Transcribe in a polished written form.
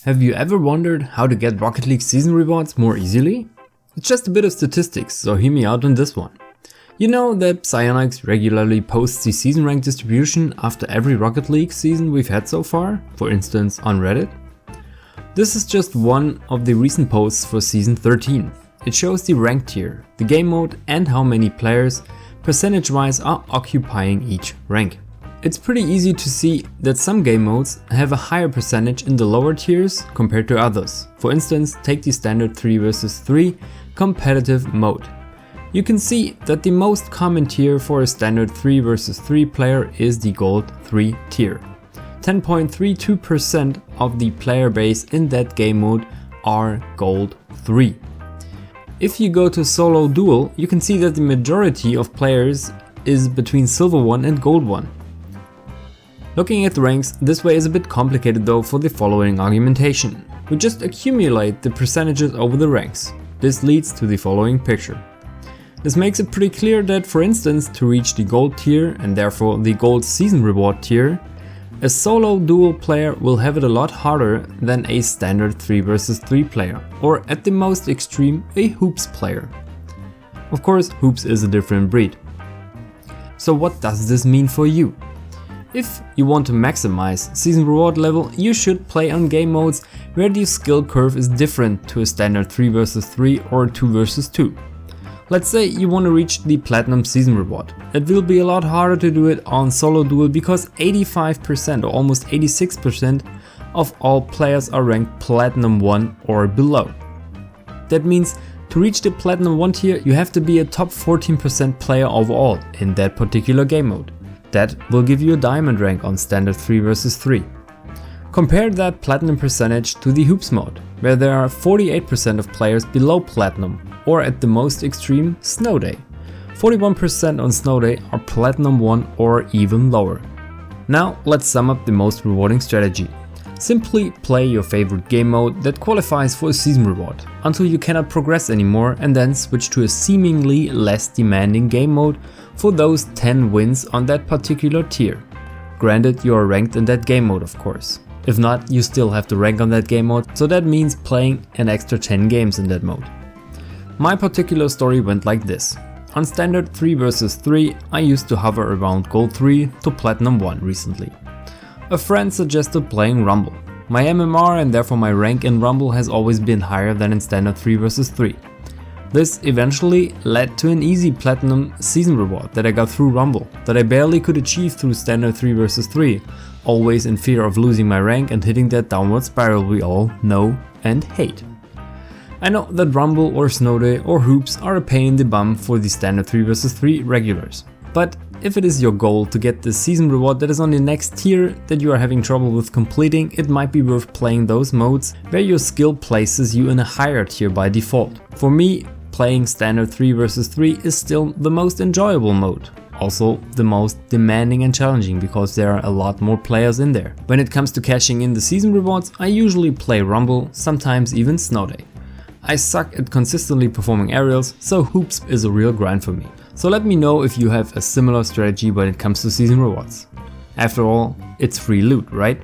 Have you ever wondered how to get Rocket League season rewards more easily? It's just a bit of statistics, so hear me out on this one. You know that Psyonix regularly posts the season rank distribution after every Rocket League season we've had so far, for instance on Reddit? This is just one of the recent posts for season 13. It shows the rank tier, the game mode and how many players percentage-wise are occupying each rank. It's pretty easy to see that some game modes have a higher percentage in the lower tiers compared to others. For instance, take the standard 3 vs 3 competitive mode. You can see that the most common tier for a standard 3 vs 3 player is the Gold 3 tier. 10.32% of the player base in that game mode are Gold 3. If you go to Solo Duel, you can see that the majority of players is between Silver 1 and Gold 1. Looking at the ranks this way is a bit complicated though for the following argumentation. We just accumulate the percentages over the ranks. This leads to the following picture. This makes it pretty clear that, for instance, to reach the Gold tier and therefore the Gold season reward tier, a solo duel player will have it a lot harder than a standard 3 vs 3 player, or at the most extreme, a hoops player. Of course, hoops is a different breed. So what does this mean for you? If you want to maximize season reward level, you should play on game modes where the skill curve is different to a standard 3 vs 3 or 2 vs 2. Let's say you want to reach the Platinum season reward. It will be a lot harder to do it on Solo Duel because 85% or almost 86% of all players are ranked Platinum 1 or below. That means to reach the Platinum 1 tier you have to be a top 14% player overall in that particular game mode. That will give you a diamond rank on standard 3 vs 3. Compare that platinum percentage to the hoops mode, where there are 48% of players below platinum, or at the most extreme, snow day. 41% on snow day are platinum 1 or even lower. Now let's sum up the most rewarding strategy. Simply play your favorite game mode that qualifies for a season reward, until you cannot progress anymore, and then switch to a seemingly less demanding game mode for those 10 wins on that particular tier. Granted, you are ranked in that game mode of course. If not, you still have to rank on that game mode, so that means playing an extra 10 games in that mode. My particular story went like this. On standard 3 vs 3, I used to hover around Gold 3 to Platinum 1 recently. A friend suggested playing Rumble. My MMR and therefore my rank in Rumble has always been higher than in standard 3 vs 3. This eventually led to an easy Platinum season reward that I got through Rumble, that I barely could achieve through standard 3 vs 3, always in fear of losing my rank and hitting that downward spiral we all know and hate. I know that Rumble or Snow Day or Hoops are a pain in the bum for the standard 3 vs 3 regulars, but if it is your goal to get the season reward that is on the next tier that you are having trouble with completing, it might be worth playing those modes where your skill places you in a higher tier by default. For me, playing standard 3 vs 3 is still the most enjoyable mode. Also the most demanding and challenging because there are a lot more players in there. When it comes to cashing in the season rewards, I usually play Rumble, sometimes even Snow Day. I suck at consistently performing aerials, so hoops is a real grind for me. So let me know if you have a similar strategy when it comes to season rewards. After all, it's free loot, right?